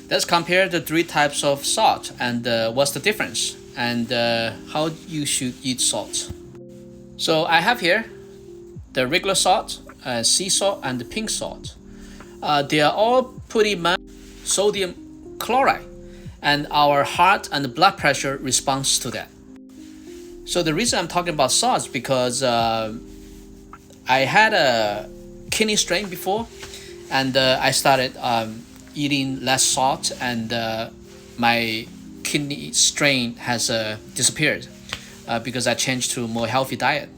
Let's compare the three types of salt and what's the difference and how you should eat salt. So I have here the regular salt, sea salt, and the pink salt. They are all pretty much sodium chloride, and our heart and blood pressure responds to that. So the reason I'm talking about salt is because I had a kidney strain before, and I started eating less salt, and my kidney strain has disappeared because I changed to a more healthy diet.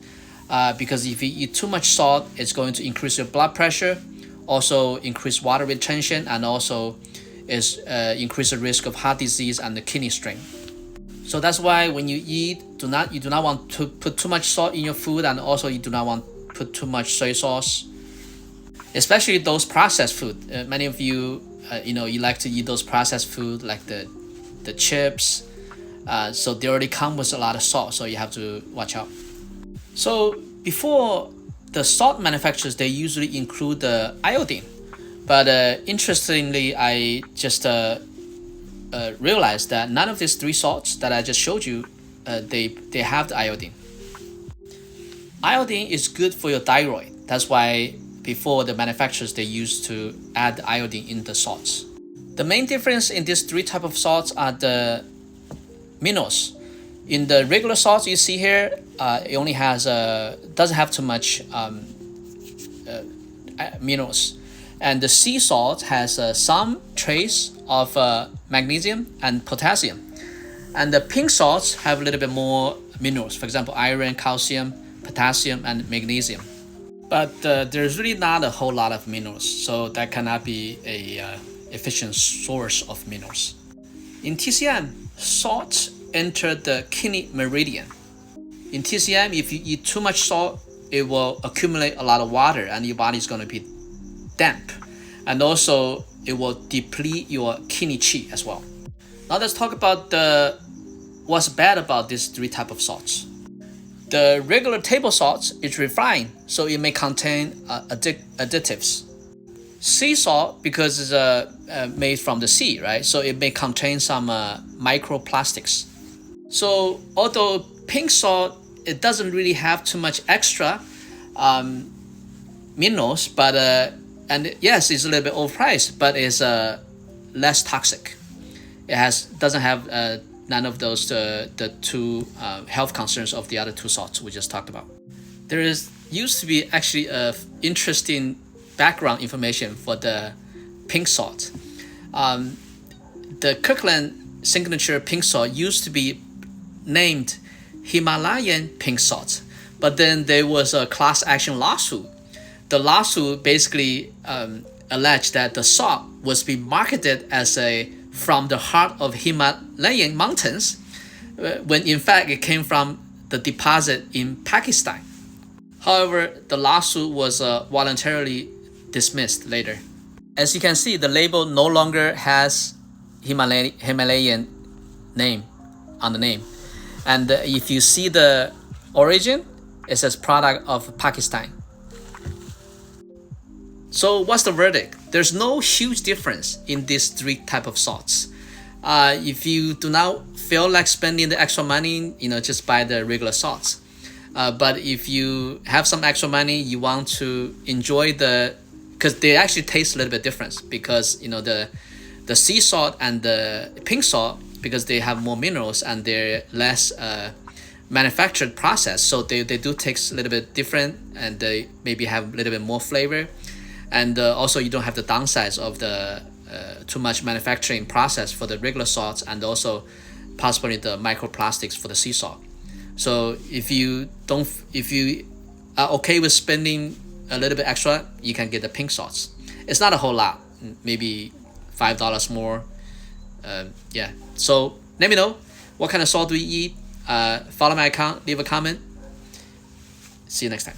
Because if you eat too much salt, it's going to increase your blood pressure, also increase water retention, and also is increase the risk of heart disease and the kidney strain. So that's why when you eat, you do not want to put too much salt in your food, and also you do not want to put too much soy sauce, especially those processed food. Many of you, you like to eat those processed food like the chips. So they already come with a lot of salt, so you have to watch out. So before, the salt manufacturers, they usually include the iodine, but interestingly, I just realized that none of these three salts that I just showed you, they have the iodine. Iodine is good for your thyroid. That's why before, the manufacturers, they used to add the iodine in the salts. The main difference in these three types of salts are the minerals. In the regular salts you see here, it only has doesn't have too much minerals, and the sea salt has some trace of magnesium and potassium, and the pink salts have a little bit more minerals, for example iron, calcium, potassium, and magnesium. But there's really not a whole lot of minerals, so that cannot be a efficient source of minerals. In TCM, salt enter the kidney meridian. In TCM, if you eat too much salt, it will accumulate a lot of water and your body is going to be damp, and also it will deplete your kidney qi as well. Now let's talk about what's bad about these three types of salts. The regular table salt is refined, so it may contain additives. Sea salt, because it's made from the sea, right? So it may contain some microplastics. So although pink salt, it doesn't really have too much extra minerals, but and yes, it's a little bit overpriced, but it's less toxic. It doesn't have none of those the two health concerns of the other two salts we just talked about. There used to be actually interesting background information for the pink salt. The Kirkland signature pink salt used to be named Himalayan pink salt, but then there was a class action lawsuit. The lawsuit basically alleged that the salt was being marketed as from the heart of Himalayan mountains, when in fact it came from the deposit in Pakistan. However, the lawsuit was voluntarily dismissed later. As you can see, the label no longer has Himalayan name on the name. And if you see the origin, it says product of Pakistan. So what's the verdict? There's no huge difference in these three types of salts. If you do not feel like spending the extra money, just buy the regular salts. But if you have some extra money, you want to enjoy because they actually taste a little bit different, because the sea salt and the pink salt, because they have more minerals and they're less manufactured process, so they do taste a little bit different, and they maybe have a little bit more flavor, and also you don't have the downsides of the too much manufacturing process for the regular salts, and also possibly the microplastics for the sea salt. So if you are okay with spending a little bit extra, you can get the pink salts. It's not a whole lot, maybe $5 more. So let me know what kind of salt do you eat. Follow my account, leave a comment. See you next time.